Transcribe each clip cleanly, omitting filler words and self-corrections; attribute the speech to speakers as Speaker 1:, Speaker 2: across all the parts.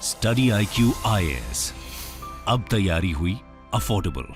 Speaker 1: Study IQ IAS, अब तैयारी हुई अफोर्डेबल।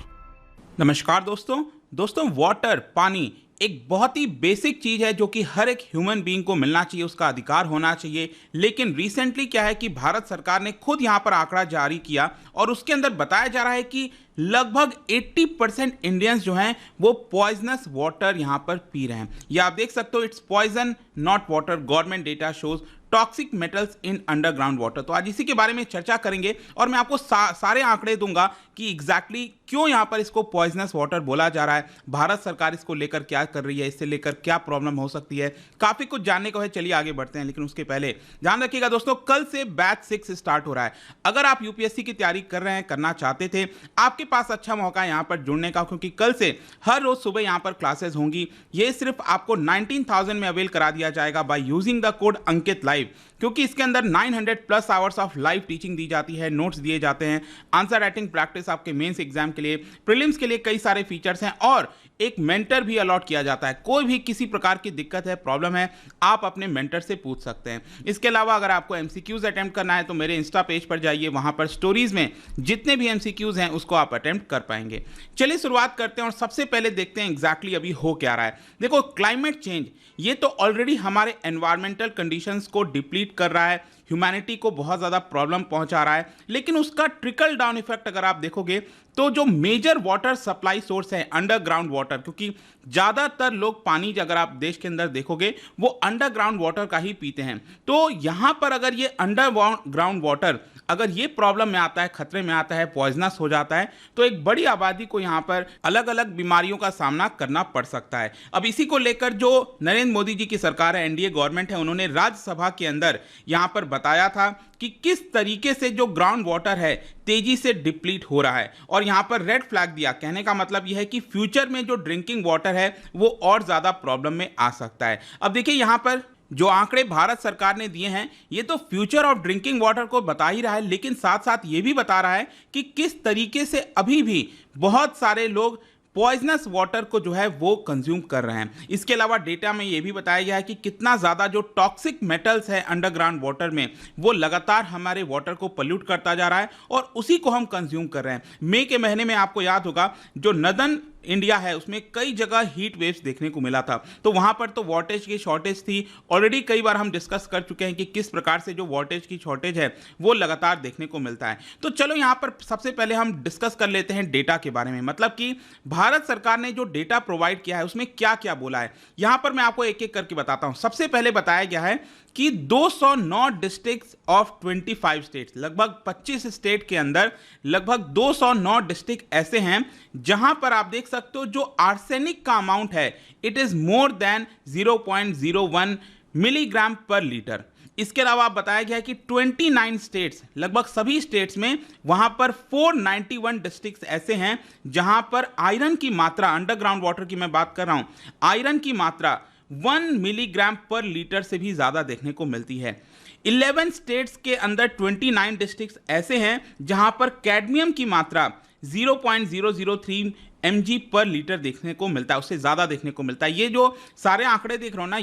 Speaker 2: नमस्कार दोस्तों वाटर पानी एक बहुत ही बेसिक चीज है जो कि हर एक ह्यूमन बीइंग को मिलना चाहिए, उसका अधिकार होना चाहिए। लेकिन रिसेंटली क्या है कि भारत सरकार ने खुद यहां पर आंकड़ा जारी किया और उसके अंदर बताया जा रहा है कि लगभग 80% इंडियंस जो हैं वो पॉइजनस वाटर यहां पर पी रहे हैं। ये आप देख सकते हो, it's poison not water, government data shows toxic metals in underground water. तो आज इसी के बारे में चर्चा करेंगे और मैं आपको सारे आंकड़े दूंगा कि एग्जैक्टली क्यों यहां पर इसको पॉइजनस वाटर बोला जा रहा है, भारत सरकार इसको लेकर क्या कर रही है, इससे लेकर क्या प्रॉब्लम हो सकती है, काफी कुछ जानने को है। चलिए आगे बढ़ते हैं, लेकिन उसके पहले ध्यान रखिएगा दोस्तों, कल से बैच 6 स्टार्ट हो रहा है। अगर आप यूपीएससी की तैयारी कर रहे हैं, करना चाहते थे, आपके पास अच्छा मौका है यहां पर जुड़ने का, क्योंकि कल से हर रोज सुबह यहां पर क्लासेस होंगी। ये सिर्फ आपको 19,000 में अवेल करा दिया जाएगा by using the code Ankit live, क्योंकि इसके अंदर 900+ आवर्स ऑफ लाइव टीचिंग दी जाती है, नोट्स दिए जाते हैं, आंसर राइटिंग प्रैक्टिस आपके मेंस एग्जाम के लिए, प्रीलिम्स के लिए कई सारे फीचर्स हैं और एक मेंटर भी अलॉट किया जाता है। कोई भी किसी प्रकार की दिक्कत है, प्रॉब्लम है, आप अपने मेंटर से पूछ सकते हैं। इसके अलावा अगर आपको एमसीक्यूज अटेम्प्ट करना है तो मेरे इंस्टा पेज पर जाइए, वहां पर स्टोरीज में जितने भी एमसीक्यूज हैं उसको आप अटेम्प्ट कर पाएंगे। चलिए शुरुआत करते हैं और सबसे पहले देखते हैं एग्जैक्टली अभी हो क्या रहा है। देखो, क्लाइमेट चेंज ये तो ऑलरेडी हमारे एनवायरमेंटल कंडीशंस को डिप्लीट कर रहा है, ह्यूमैनिटी को बहुत ज़्यादा प्रॉब्लम पहुंचा रहा है, लेकिन उसका ट्रिकल डाउन इफेक्ट अगर आप देखोगे तो जो मेजर वाटर सप्लाई सोर्स है अंडरग्राउंड वाटर, क्योंकि ज़्यादातर लोग पानी अगर आप देश के अंदर देखोगे वो अंडरग्राउंड वाटर का ही पीते हैं। तो यहाँ पर अगर ये अंडरग्राउंड वाटर अगर ये प्रॉब्लम में आता है, खतरे में आता है, पॉइजनस हो जाता है, तो एक बड़ी आबादी को यहाँ पर अलग अलग बीमारियों का सामना करना पड़ सकता है। अब इसी को लेकर जो नरेंद्र मोदी जी की सरकार है, एनडीए गवर्नमेंट है, उन्होंने राज्यसभा के अंदर यहाँ पर बताया था कि किस तरीके से जो ग्राउंड वाटर है तेजी से डिप्लीट हो रहा है और यहाँ पर रेड फ्लैग दिया। कहने का मतलब यह है कि फ्यूचर में जो ड्रिंकिंग वाटर है वो और ज़्यादा प्रॉब्लम में आ सकता है। अब देखिए, यहाँ पर जो आंकड़े भारत सरकार ने दिए हैं ये तो फ्यूचर ऑफ ड्रिंकिंग वाटर को बता ही रहा है, लेकिन साथ साथ ये भी बता रहा है कि किस तरीके से अभी भी बहुत सारे लोग पॉइजनस वाटर को जो है वो कंज्यूम कर रहे हैं। इसके अलावा डेटा में ये भी बताया गया है कि कितना ज़्यादा जो टॉक्सिक मेटल्स है अंडरग्राउंड वाटर में वो लगातार हमारे वाटर को पोल्यूट करता जा रहा है और उसी को हम कंज्यूम कर रहे हैं। मई के महीने में आपको याद होगा जो नदन इंडिया है उसमें कई जगह हीट वेव्स देखने को मिला था, तो वहां पर तो वाटेज की शॉर्टेज थी। ऑलरेडी कई बार हम डिस्कस कर चुके हैं कि किस प्रकार से जो वाटेज की शॉर्टेज है वो लगातार देखने को मिलता है। तो चलो यहां पर सबसे पहले हम डिस्कस कर लेते हैं डेटा के बारे में, मतलब कि भारत सरकार ने जो डेटा प्रोवाइड किया है उसमें क्या क्या बोला है। यहां पर मैं आपको एक एक करके बताता हूं। सबसे पहले बताया गया है कि 209 डिस्ट्रिक्ट्स ऑफ 25 स्टेट्स, लगभग 25 स्टेट के अंदर लगभग 209 डिस्ट्रिक्ट ऐसे हैं जहां पर आप देख सकते हो जो आर्सेनिक का अमाउंट है it is more than 0.01 milligram पर लीटर। इसके अलावा बताया गया है कि 29 स्टेट्स, लगभग सभी स्टेट्स में वहां पर 491 डिस्ट्रिक्ट्स ऐसे हैं जहां पर आयरन की मात्रा, अंडरग्राउंड वाटर की मैं बात कर रहा हूं, आयरन की मात्रा 1 मिलीग्राम पर लीटर से भी ज्यादा देखने को मिलती है। 11 स्टेट्स के अंदर 29 डिस्ट्रिक्ट्स ऐसे हैं जहां पर कैडमियम की मात्रा 0.003 mg पर लीटर देखने को मिलता है, उससे ज्यादा देखने को मिलता है। ये जो सारे आंकड़े देख रहे हो ना,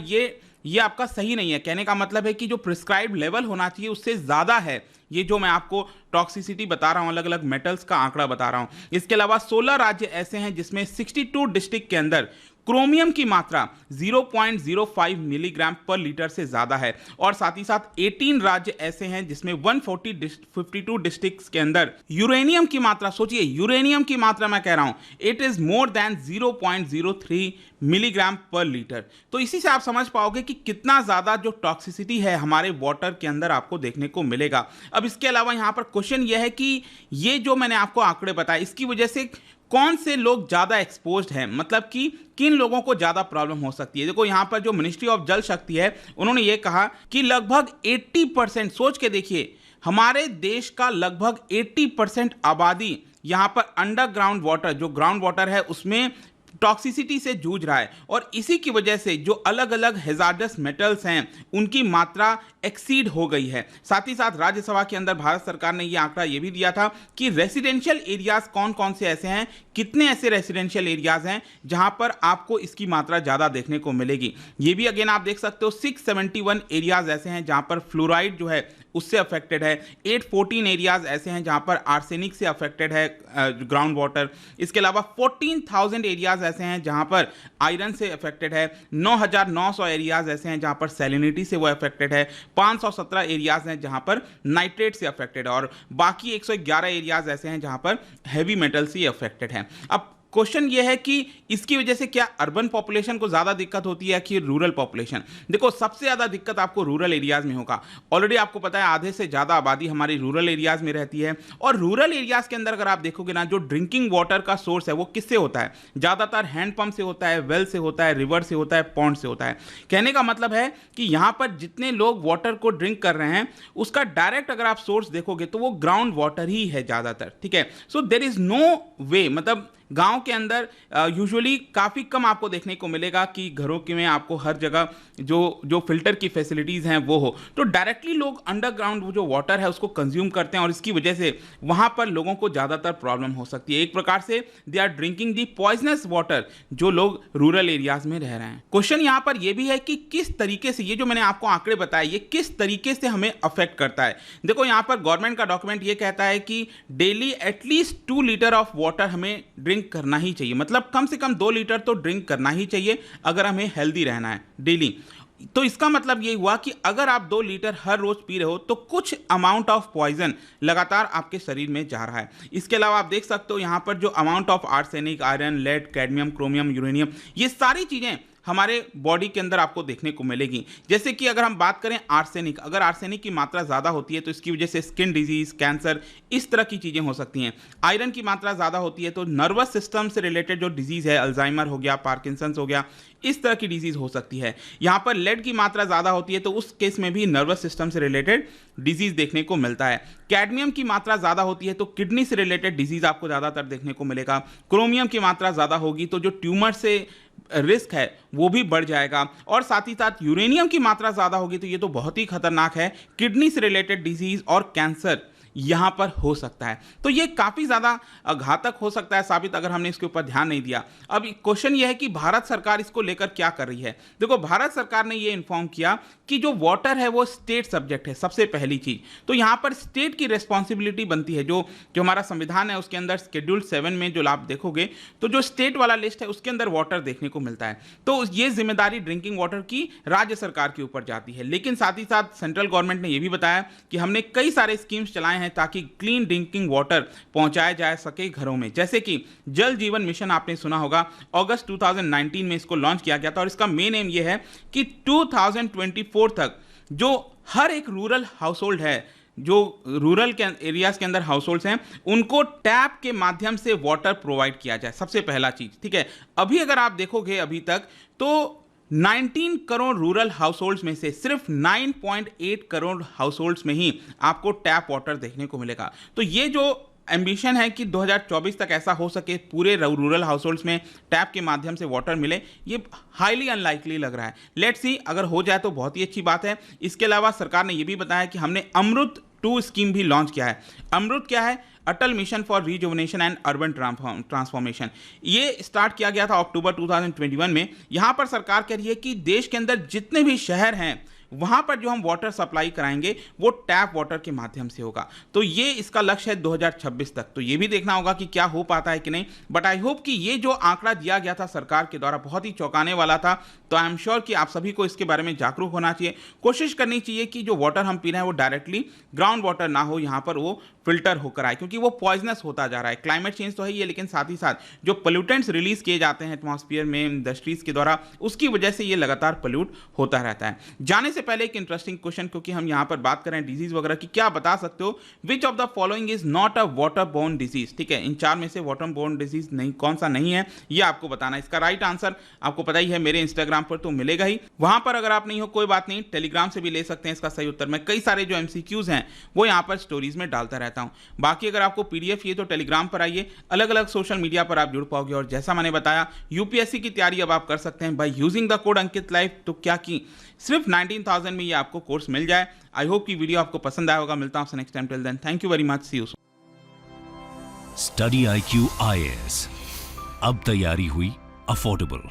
Speaker 2: ये आपका सही नहीं है। कहने का मतलब है कि जो प्रिस्क्राइब्ड लेवल होना चाहिए उससे ज्यादा है। ये जो मैं आपको टॉक्सिसिटी बता रहा हूं, अलग अलग मेटल्स का आंकड़ा बता रहा हूं। इसके अलावा 16 राज्य ऐसे हैं जिसमें 62 डिस्ट्रिक्ट के अंदर क्रोमियम की मात्रा 0.05 मिलीग्राम पर लीटर से ज्यादा है और साथ ही साथ 18 राज्य ऐसे हैं जिसमें 152 डिस्ट्रिक्ट्स के अंदर यूरेनियम की मात्रा, सोचिए यूरेनियम की मात्रा मैं कह रहा हूं, it is more than 0.03 milligram पर लीटर। तो इसी से आप समझ पाओगे कि कितना ज्यादा जो टॉक्सिसिटी है हमारे वाटर के अंदर आपको देखने को मिलेगा। अब इसके अलावा यहां पर क्वेश्चन यह है कि ये जो मैंने आपको आंकड़े बताए इसकी वजह से कौन से लोग ज़्यादा एक्सपोज्ड हैं, मतलब कि किन लोगों को ज़्यादा प्रॉब्लम हो सकती है। देखो यहाँ पर जो मिनिस्ट्री ऑफ जल शक्ति है उन्होंने ये कहा कि लगभग 80%, सोच के देखिए, हमारे देश का लगभग 80% आबादी यहाँ पर अंडरग्राउंड वाटर, जो ग्राउंड वाटर है उसमें टॉक्सिसिटी से जूझ रहा है और इसी की वजह से जो अलग अलग हैजार्डस मेटल्स हैं उनकी मात्रा एक्सीड हो गई है। साथ ही साथ राज्यसभा के अंदर भारत सरकार ने यह आंकड़ा यह भी दिया था कि रेसिडेंशियल एरियाज कौन कौन से ऐसे हैं, कितने ऐसे रेसिडेंशियल एरियाज हैं जहां पर आपको इसकी मात्रा ज़्यादा देखने को मिलेगी। ये भी अगेन आप देख सकते हो 671 एरियाज ऐसे हैं जहां पर फ्लोराइड जो है उससे अफेक्टेड है, 814 एरियाज ऐसे हैं जहां पर आर्सेनिक से अफेक्टेड है ग्राउंड वाटर। इसके अलावा 14,000 एरियाज ऐसे हैं जहां पर आयरन से अफेक्टेड है, 9,900 एरियाज ऐसे हैं जहां पर सैलिनिटी से वो अफेक्टेड है, 517 एरियाज हैं जहां पर नाइट्रेट से अफेक्टेड है और बाकी 111 एरियाज ऐसे हैं जहां पर हैवी मेटल से अफेक्टेड है। अब क्वेश्चन ये है कि इसकी वजह से क्या अर्बन पॉपुलेशन को ज़्यादा दिक्कत होती है कि रूरल पॉपुलेशन? देखो, सबसे ज़्यादा दिक्कत आपको रूरल एरियाज़ में होगा। ऑलरेडी आपको पता है आधे से ज़्यादा आबादी हमारी रूरल एरियाज़ में रहती है और रूरल एरियाज़ के अंदर अगर आप देखोगे ना, जो ड्रिंकिंग वाटर का सोर्स है वो किससे होता है? ज़्यादातर हैंडपंप से होता है, वेल से होता है, रिवर से होता है, पॉन्ड से होता है। कहने का मतलब है कि यहाँ पर जितने लोग वाटर को ड्रिंक कर रहे हैं उसका डायरेक्ट अगर आप सोर्स देखोगे तो वो ग्राउंड वाटर ही है ज़्यादातर, ठीक है। सो देयर इज़ नो वे, मतलब गांव के अंदर यूजुअली काफ़ी कम आपको देखने को मिलेगा कि घरों के में आपको हर जगह जो फिल्टर की फैसिलिटीज़ हैं वो हो। तो डायरेक्टली लोग अंडरग्राउंड वो जो वाटर है उसको कंज्यूम करते हैं और इसकी वजह से वहाँ पर लोगों को ज़्यादातर प्रॉब्लम हो सकती है। एक प्रकार से they are drinking the poisonous water जो लोग रूरल एरियाज़ में रह रहे हैं। क्वेश्चन यहाँ पर यह भी है कि किस तरीके से ये जो मैंने आपको आंकड़े बताए ये किस तरीके से हमें अफेक्ट करता है। देखो, यहाँ पर गवर्नमेंट का डॉक्यूमेंट ये कहता है कि daily at least 2 litre of water हमें ड्रिंक करना ही चाहिए, मतलब कम से कम 2 लीटर तो ड्रिंक करना ही चाहिए अगर हमें हेल्दी रहना है डेली। तो इसका मतलब ये हुआ कि अगर आप 2 लीटर हर रोज पी रहे हो तो कुछ अमाउंट ऑफ पॉइजन लगातार आपके शरीर में जा रहा है। इसके अलावा आप देख सकते हो यहाँ पर जो amount of arsenic, iron, lead, cadmium, chromium, uranium, ये सारी चीज़ें हमारे बॉडी के अंदर आपको देखने को मिलेगी। जैसे कि अगर हम बात करें आर्सेनिक, अगर आर्सेनिक की मात्रा ज़्यादा होती है तो इसकी वजह से स्किन डिजीज़, कैंसर, इस तरह की चीज़ें हो सकती हैं। आयरन की मात्रा ज़्यादा होती है तो नर्वस सिस्टम से रिलेटेड जो डिजीज़ है, अल्जाइमर हो गया, पार्किंसंस हो गया, इस तरह की डिजीज़ हो सकती है। यहाँ पर लेड की मात्रा ज़्यादा होती है तो उस केस में भी नर्वस सिस्टम से रिलेटेड डिजीज़ देखने को मिलता है। कैडमियम की मात्रा ज़्यादा होती है तो किडनी से रिलेटेड डिजीज़ आपको ज़्यादातर देखने को मिलेगा। क्रोमियम की मात्रा ज़्यादा होगी तो जो ट्यूमर से रिस्क है वो भी बढ़ जाएगा और साथ ही साथ यूरेनियम की मात्रा ज़्यादा होगी तो ये तो बहुत ही खतरनाक है, किडनी से रिलेटेड डिजीज़ और कैंसर यहाँ पर हो सकता है। तो ये काफ़ी ज़्यादा घातक हो सकता है साबित अगर हमने इसके ऊपर ध्यान नहीं दिया। अब क्वेश्चन ये है कि भारत सरकार इसको लेकर क्या कर रही है। देखो, भारत सरकार ने ये इन्फॉर्म किया कि जो वाटर है वो स्टेट सब्जेक्ट है, सबसे पहली चीज़। तो यहाँ पर स्टेट की रिस्पॉन्सिबिलिटी बनती है। जो हमारा संविधान है उसके अंदर शेड्यूल 7 में जो आप देखोगे तो जो स्टेट वाला लिस्ट है उसके अंदर वाटर देखने को मिलता है। तो ये जिम्मेदारी ड्रिंकिंग वाटर की राज्य सरकार के ऊपर जाती है। लेकिन साथ ही साथ सेंट्रल गवर्नमेंट ने यह भी बताया कि हमने कई सारे स्कीम्स चलाए हैं ताकि क्लीन ड्रिंकिंग वाटर पहुंचाया जा सके घरों में। जैसे कि जल जीवन मिशन आपने सुना होगा, अगस्त 2019 में इसको लॉन्च किया गया था और इसका मेन एम यह है कि 2024 तक जो हर एक रूरल हाउस होल्ड है, जो रूरल के एरियाज के अंदर हाउस होल्ड्स हैं, उनको टैप के माध्यम से वाटर प्रोवाइड किया जाए, सबसे पहला चीज, ठीक है। अभी अगर आप देखोगे अभी तक तो 19 करोड़ रूरल हाउस होल्ड्स में से सिर्फ 9.8 करोड़ हाउस होल्ड्स में ही आपको टैप वाटर देखने को मिलेगा। तो ये जो एम्बिशन है कि 2024 तक ऐसा हो सके पूरे रूरल हाउस होल्ड्स में टैप के माध्यम से वाटर मिले, ये हाईली अनलाइकली लग रहा है। लेट्स सी, अगर हो जाए तो बहुत ही अच्छी बात है। इसके अलावा सरकार ने यह भी बताया कि हमने अमृत 2 स्कीम भी लॉन्च किया है। अमृत क्या है? Atal mission for rejuvenation and urban transformation. ये स्टार्ट किया गया था अक्टूबर 2021 में। यहाँ पर सरकार कह रही है कि देश के अंदर जितने भी शहर हैं वहाँ पर जो हम वाटर सप्लाई कराएंगे वो टैप वाटर के माध्यम से होगा। तो ये इसका लक्ष्य है 2026 तक। तो ये भी देखना होगा कि क्या हो पाता है कि नहीं, बट आई होप कि ये जो आंकड़ा दिया गया था सरकार के द्वारा बहुत ही चौंकाने वाला था। तो आई एम श्योर कि आप सभी को इसके बारे में जागरूक होना चाहिए, कोशिश करनी चाहिए कि जो वाटर हम पी रहे हैं वो डायरेक्टली ग्राउंड वाटर ना हो, यहाँ पर वो फिल्टर होकर आए, क्योंकि वो पॉइजनस होता जा रहा है। क्लाइमेट चेंज तो है ये, लेकिन साथ ही साथ जो पोल्यूटेंट्स रिलीज किए जाते हैं एटमॉस्फेयर में इंडस्ट्रीज के द्वारा, उसकी वजह से ये लगातार पोल्यूट होता रहता है। जाने से से पहले एक इंटरेस्टिंग क्वेश्चन, क्योंकि हम यहाँ पर बात कर रहे हैं डिजीज वगैरह की, क्या बता सकते हो which of the following is not a water borne disease? ठीक है, इन चार में से वाटर बोर्न डिजीज नहीं, कौन सा नहीं है, ये आपको बताना है। इसका राइट आंसर आपको पता ही है, मेरे इंस्टाग्राम पर तो मिलेगा ही, वहां पर अगर आप नहीं हो कोई बात नहीं, टेलीग्राम से भी ले सकते हैं इसका सही उत्तर। मैं कई सारे जो एमसीक्यूज हैं वो यहाँ पर स्टोरीज में डालता रहता हूँ। बाकी अगर आपको पीडीएफ ये तो टेलीग्राम पर आइए, अलग अलग सोशल मीडिया पर आप जुड़ पाओगे। और जैसा मैंने बताया, यूपीएससी की तैयारी अब आप कर सकते हैं by using the code Ankit live. तो क्या की सिर्फ 19,000 में ये आपको कोर्स मिल जाए। आई होप कि वीडियो आपको पसंद आया होगा। मिलता हूं आपसे next time. Till then, thank you very much, see you.
Speaker 1: Study IQ IAS, अब तैयारी हुई अफोर्डेबल।